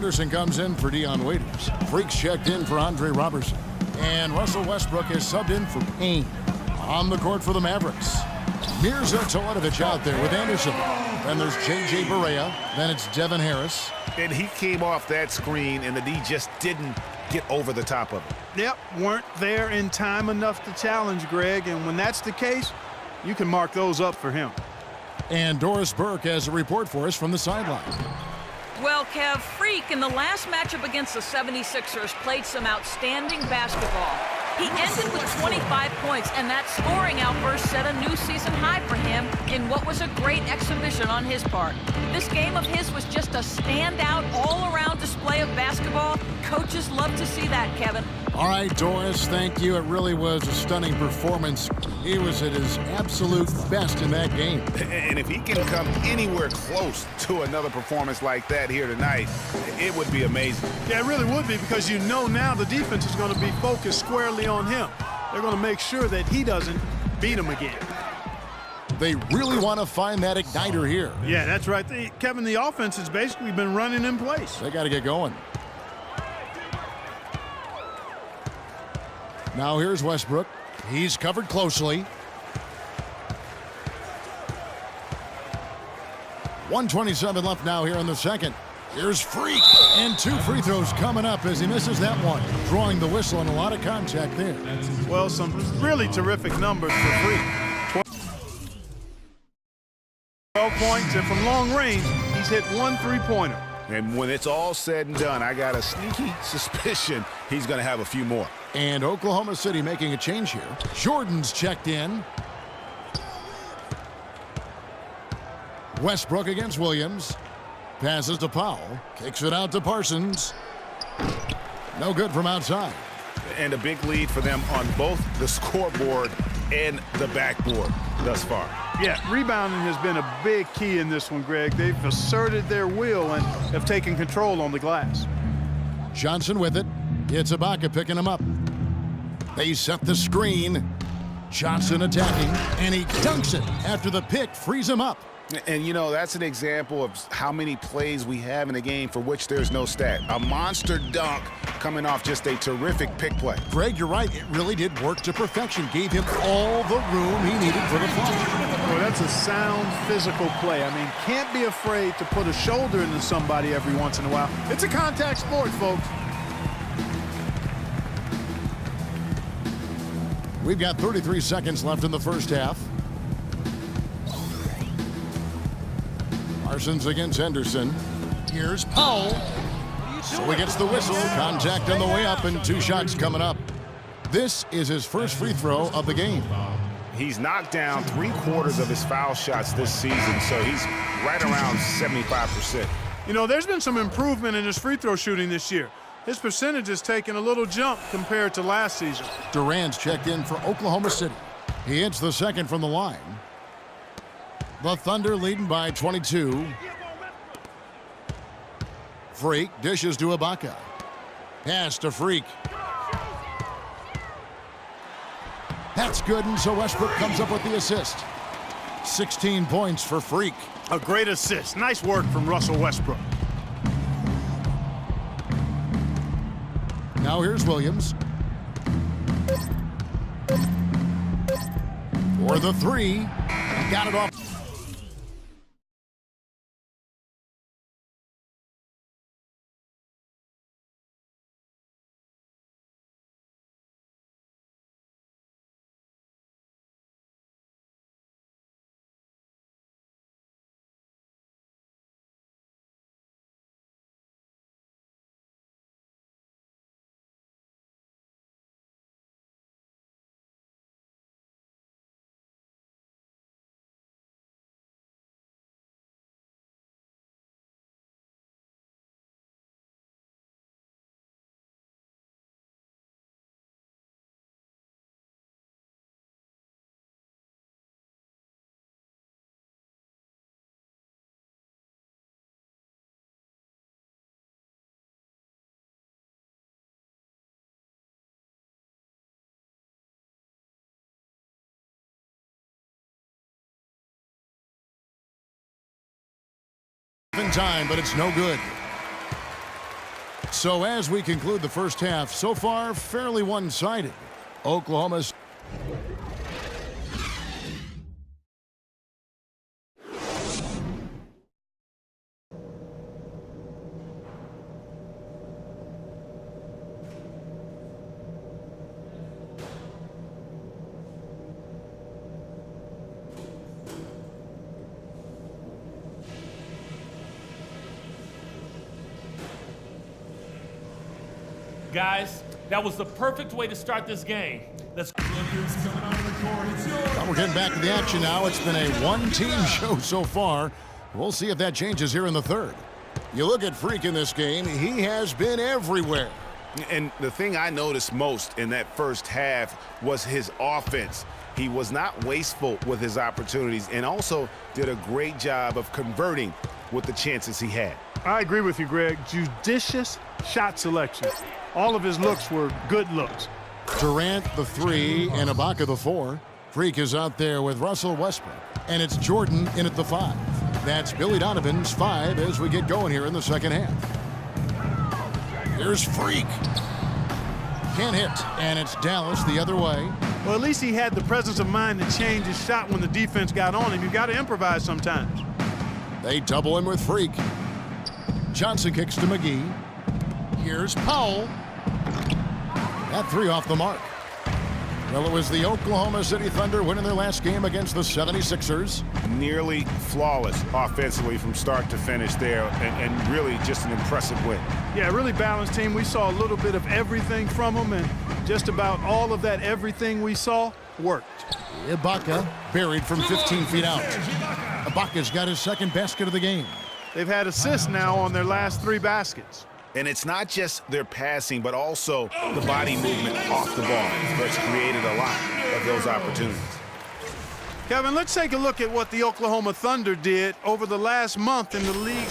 Anderson comes in for Dion Waiters. Freaks checked in for Andre Robertson. And Russell Westbrook is subbed in for Payne. On the court for the Mavericks, Mirza Teletovic out there with Anderson. Then there's J.J. Barea. Then it's Devin Harris. And he came off that screen, and the D just didn't get over the top of it. Yep, weren't there in time enough to challenge Greg. And when that's the case, you can mark those up for him. And Doris Burke has a report for us from the sideline. Well, Kev, Freak in the last matchup against the 76ers played some outstanding basketball. He ended with 25 points, and that scoring outburst set a new season high for him in what was a great exhibition on his part. This game of his was just a standout, all-around display of basketball. Coaches love to see that, Kevin. All right, Doris, thank you. It really was a stunning performance. He was at his absolute best in that game. And if he can come anywhere close to another performance like that here tonight, it would be amazing. Yeah, it really would be, because you know now the defense is going to be focused squarely on him. They're going to make sure that he doesn't beat him again. They really want to find that igniter here. Yeah, that's right. Kevin, the offense has basically been running in place. They got to get going. Now here's Westbrook. He's covered closely. 1:27 left now here in the second. Here's Freak. And 2 free throws coming up as he misses that one. Drawing the whistle and a lot of contact there. Well, some really terrific numbers for Freak. 12 points, and from long range, he's hit 1 3-pointer. And when it's all said and done, I got a sneaky suspicion he's going to have a few more. And Oklahoma City making a change here. Jordan's checked in. Westbrook against Williams. Passes to Powell. Kicks it out to Parsons. No good from outside. And a big lead for them on both the scoreboard and the backboard thus far. Yeah, rebounding has been a big key in this one, Greg. They've asserted their will and have taken control on the glass. Johnson with it. It's Ibaka picking him up. They set the screen. Johnson attacking, and he dunks it after the pick frees him up. And, you know, that's an example of how many plays we have in a game for which there's no stat. A monster dunk coming off just a terrific pick play. Greg, you're right. It really did work to perfection. Gave him all the room he needed for the flush. Well, that's a sound physical play. I mean, can't be afraid to put a shoulder into somebody every once in a while. It's a contact sport, folks. We've got 33 seconds left in the first half. Parsons against Henderson. Here's Powell. So he gets the whistle. Contact on the way up, and 2 shots coming up. This is his first free throw of the game. He's knocked down 3/4 of his foul shots this season, so he's right around 75%. You know, there's been some improvement in his free throw shooting this year. His percentage has taken a little jump compared to last season. Durant's checked in for Oklahoma City. He hits the second from the line. The Thunder leading by 22. Freak dishes to Ibaka. Pass to Freak. That's good, and so Westbrook comes up with the assist. 16 points for Freak. A great assist. Nice work from Russell Westbrook. Now here's Williams. For the 3. Got it off. In time, but it's no good. So as we conclude the first half, so far fairly one-sided. Oklahoma's Guys, that was the perfect way to start this game. Let's. Well, we're getting back to the action now. It's been a one-team show so far. We'll see if that changes here in the third. You look at Freak in this game, he has been everywhere. And the thing I noticed most in that first half was his offense. He was not wasteful with his opportunities and also did a great job of converting with the chances he had. I agree with you, Greg. Judicious shot selection. All of his looks were good looks. Durant the 3 and Ibaka the 4. Freak is out there with Russell Westbrook. And it's Jordan in at the 5. That's Billy Donovan's 5 as we get going here in the second half. Here's Freak. Can't hit. And it's Dallas the other way. Well, at least he had the presence of mind to change his shot when the defense got on him. You got to improvise sometimes. They double him with Freak. Johnson kicks to McGee. Here's Powell. That 3 off the mark. Well, it was the Oklahoma City Thunder winning their last game against the 76ers. Nearly flawless offensively from start to finish there, and really just an impressive win. Yeah, really balanced team. We saw a little bit of everything from them, and just about all of that everything we saw worked. Ibaka buried from 15 feet out. Ibaka's got his second basket of the game. They've had assists now on their last 3 baskets. And it's not just their passing, but also the body movement off the ball that's created a lot of those opportunities. Kevin, let's take a look at what the Oklahoma Thunder did over the last month in the league.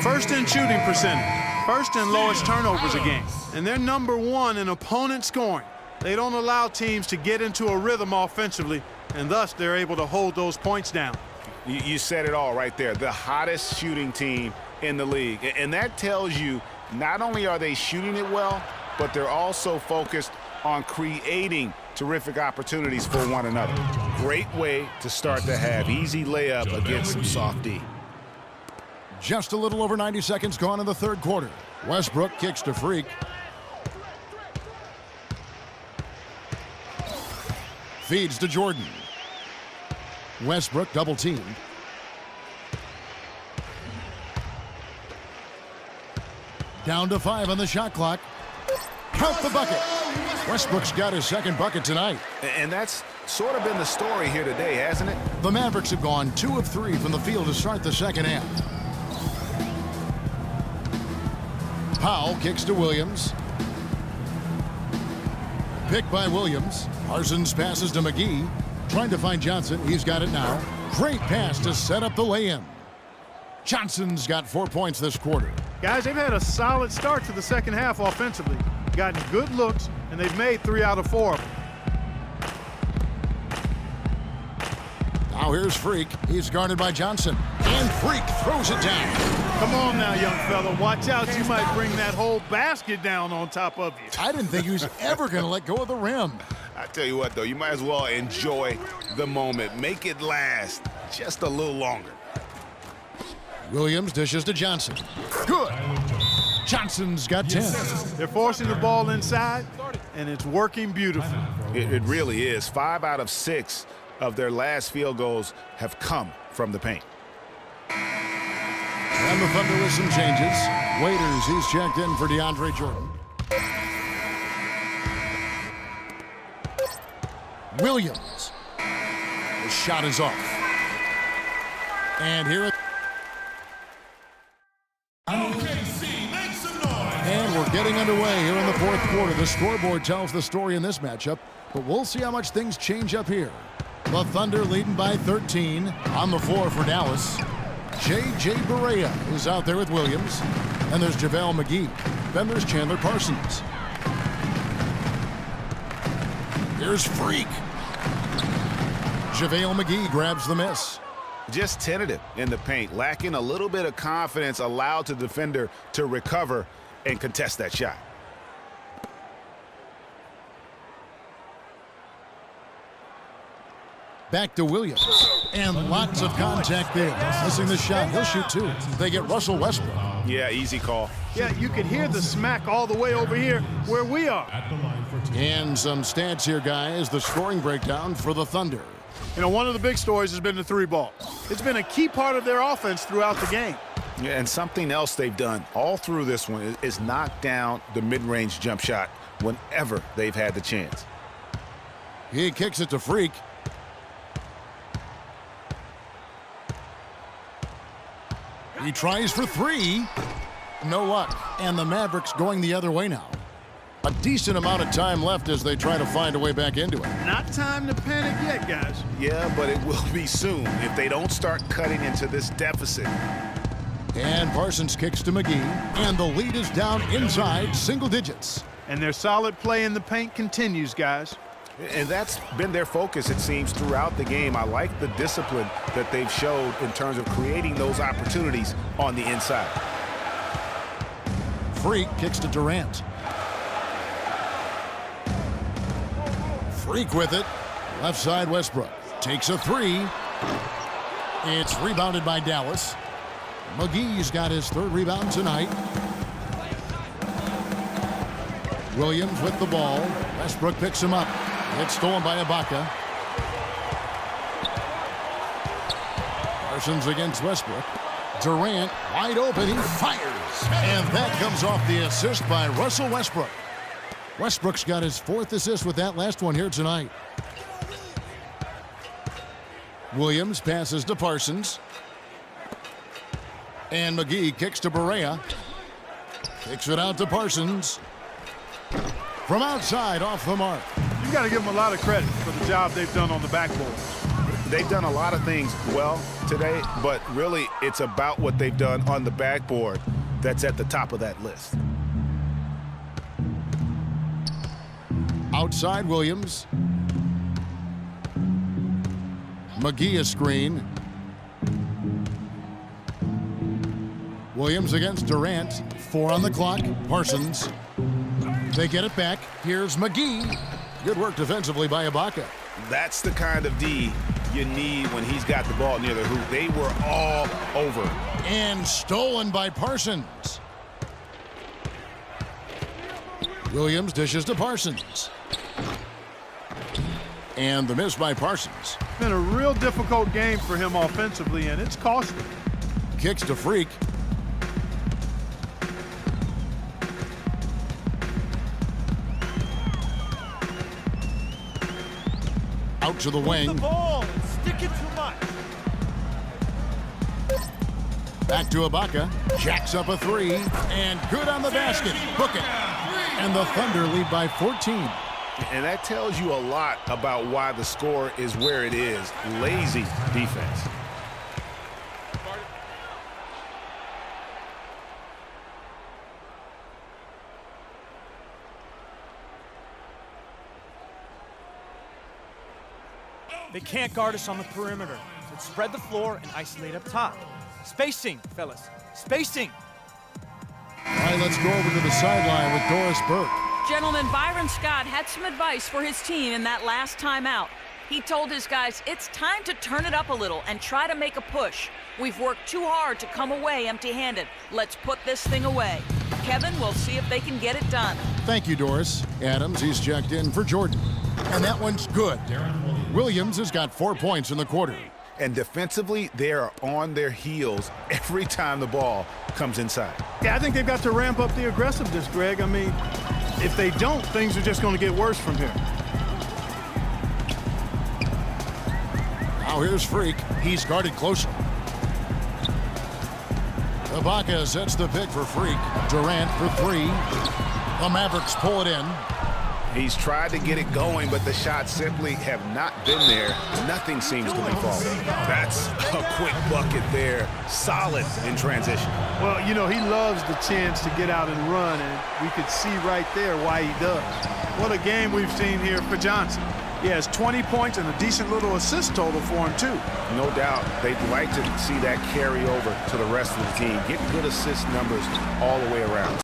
First in shooting percentage, first in lowest turnovers a game, and they're number 1 in opponent scoring. They don't allow teams to get into a rhythm offensively, and thus they're able to hold those points down. You said it all right there. The hottest shooting team in the league. And that tells you not only are they shooting it well, but they're also focused on creating terrific opportunities for one another. Great way to start the half. Easy layup against some soft D. Just a little over 90 seconds gone in the third quarter. Westbrook kicks to Freak. Feeds to Jordan. Westbrook double teamed. Down to 5 on the shot clock. Count the bucket. Westbrook's got his second bucket tonight. And that's sort of been the story here today, hasn't it? The Mavericks have gone 2 of 3 from the field to start the second half. Powell kicks to Williams. Picked by Williams. Parsons passes to McGee. Trying to find Johnson. He's got it now. Great pass to set up the lay-in. Johnson's got 4 points this quarter. Guys, they've had a solid start to the second half offensively. Gotten good looks, and they've made 3 out of 4 of them. Now here's Freak. He's guarded by Johnson. And Freak throws it down. Come on now, young fella. Watch out. You might bring that whole basket down on top of you. I didn't think he was ever going to let go of the rim. I tell you what, though, you might as well enjoy the moment. Make it last just a little longer. Williams dishes to Johnson. Good. Johnson's got 10. They're forcing the ball inside, and it's working beautifully. It really is. 5 out of 6 of their last field goals have come from the paint. And the Thunder with some changes. Waiters, he's checked in for DeAndre Jordan. Williams. The shot is off. And here and we're getting underway here in the fourth quarter. The scoreboard tells the story in this matchup, but we'll see how much things change up here. The Thunder leading by 13 on the floor for Dallas. J.J. Barea is out there with Williams. And there's JaVale McGee. Then there's Chandler Parsons. Here's Freak. JaVale McGee grabs the miss. Just tentative in the paint, lacking a little bit of confidence, allowed the defender to recover and contest that shot. Back to Williams. And lots of contact there. Missing the shot. He'll shoot two. They get Russell Westbrook. Yeah, easy call. Yeah, you can hear the smack all the way over here where we are. And some stats here, guys. The scoring breakdown for the Thunder. You know, one of the big stories has been the three ball. It's been a key part of their offense throughout the game. Yeah, and something else they've done all through this one is knock down the mid-range jump shot whenever they've had the chance. He kicks it to Freak. He tries for three. No luck. And the Mavericks going the other way now. A decent amount of time left as they try to find a way back into it. Not time to panic yet, guys. Yeah, but it will be soon if they don't start cutting into this deficit. And Parsons kicks to McGee. And the lead is down inside single digits. And their solid play in the paint continues, guys. And that's been their focus, it seems, throughout the game. I like the discipline that they've showed in terms of creating those opportunities on the inside. Freak kicks to Durant. Freak with it. Left side Westbrook. Takes a three. It's rebounded by Dallas. McGee's got his third rebound tonight. Williams with the ball. Westbrook picks him up. It's stolen by Ibaka. Parsons against Westbrook. Durant wide open. He fires. And that comes off the assist by Russell Westbrook. Westbrook's got his fourth assist with that last one here tonight. Williams passes to Parsons. And McGee kicks to Barea. Kicks it out to Parsons. From outside, off the mark. You got to give them a lot of credit for the job they've done on the backboard. They've done a lot of things well today, but really it's about what they've done on the backboard that's at the top of that list. Outside Williams. McGee a screen. Williams against Durant. 4 on the clock. Parsons. They get it back. Here's McGee. Good work defensively by Ibaka. That's the kind of D you need when he's got the ball near the hoop. They were all over. And stolen by Parsons. Williams dishes to Parsons. And the miss by Parsons. It's been a real difficult game for him offensively, and it's costly. Kicks to Freak. Out to the wing. The ball and stick it too much. Back to Ibaka. Jacks up a three. And good on the basket. Book it. And the Thunder lead by 14. And that tells you a lot about why the score is where it is. Lazy defense. They can't guard us on the perimeter. So spread the floor and isolate up top. Spacing, fellas. Spacing. All right, let's go over to the sideline with Doris Burke. Gentlemen, Byron Scott had some advice for his team in that last timeout. He told his guys, it's time to turn it up a little and try to make a push. We've worked too hard to come away empty-handed. Let's put this thing away. Kevin, we'll see if they can get it done. Thank you, Doris. Adams, he's checked in for Jordan. And that one's good. Williams has got 4 points in the quarter. And defensively, they are on their heels every time the ball comes inside. Yeah, I think they've got to ramp up the aggressiveness, Greg. I mean, if they don't, things are just going to get worse from here. Now here's Freak. He's guarded closely. Ibaka sets the pick for Freak. Durant for three. The Mavericks pull it in. He's tried to get it going, but the shots simply have not been there. Nothing seems to be falling. That's a quick bucket there. Solid in transition. Well, you know, he loves the chance to get out and run, and we could see right there why he does. What a game we've seen here for Johnson. He has 20 points and a decent little assist total for him, too. No doubt they'd like to see that carry over to the rest of the team. Get good assist numbers all the way around.